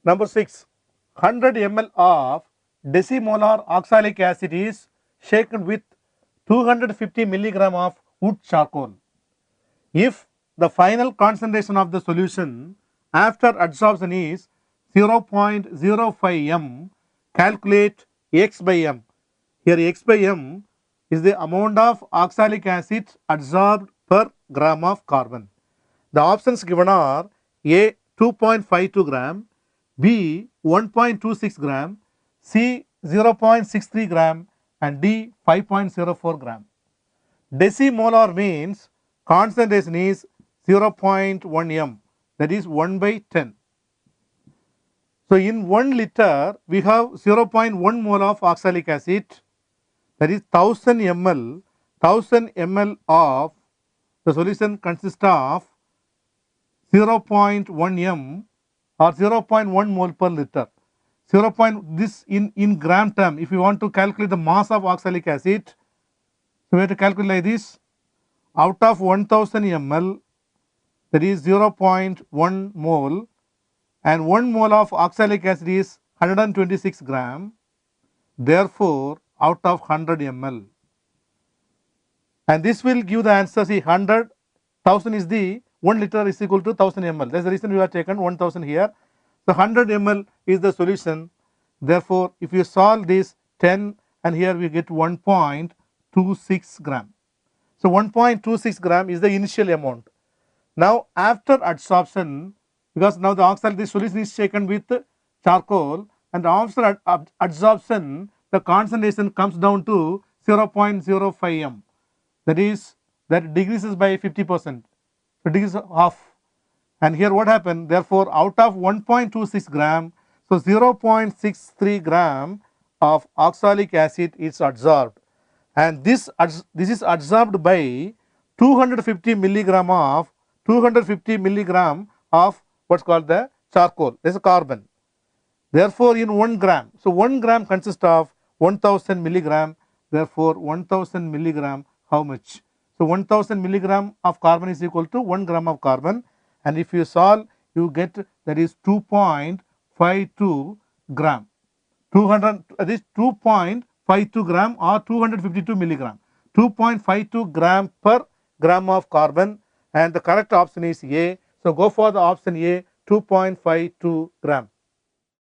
Number 6, 100 ml of decimolar oxalic acid is shaken with 250 milligram of wood charcoal. If the final concentration of the solution after adsorption is 0.05 m, calculate x by m. Here x by m is the amount of oxalic acid adsorbed per gram of carbon. The options given are A 2.52 gram, B 1.26 gram, C 0.63 gram and D 5.04 gram. Decimolar means concentration is 0.1 m, that is 1 by 10. So in 1 liter we have 0.1 mole of oxalic acid, that is 1000 ml. 1000 ml of the solution consists of 0.1 m or 0.1 mole per liter. This in gram term, if you want to calculate the mass of oxalic acid, so we have to calculate like this. Out of 1000 ml, that is 0.1 mole, and 1 mole of oxalic acid is 126 gram. Therefore, out of 100 ml, and this will give the answer. See, 100,000 is the 1 liter is equal to 1000 ml. That's the reason we have taken 1000 here. So 100 ml is the solution. Therefore, if you solve this 10 and here we get 1.26 gram. So 1.26 gram is the initial amount. Now after adsorption, because now the oxalic, this solution is shaken with charcoal, and after adsorption the concentration comes down to 0.05 m. That is, that decreases by 50%. So decreases half. And here what happened? Therefore, out of 1.26 gram, so 0.63 gram of oxalic acid is adsorbed, and this is adsorbed by 250 milligram of what's called the charcoal. This is carbon. Therefore, in 1 gram, so 1 gram consists of 1000 milligram. Therefore, 1000 milligram, how much? So 1000 milligram of carbon is equal to 1 gram of carbon, and if you solve, you get that is 2.52 gram. 200, that is 2.52 gram or 252 milligram. 2.52 gram per gram of carbon, and the correct option is A. So go for the option A, 2.52 gram.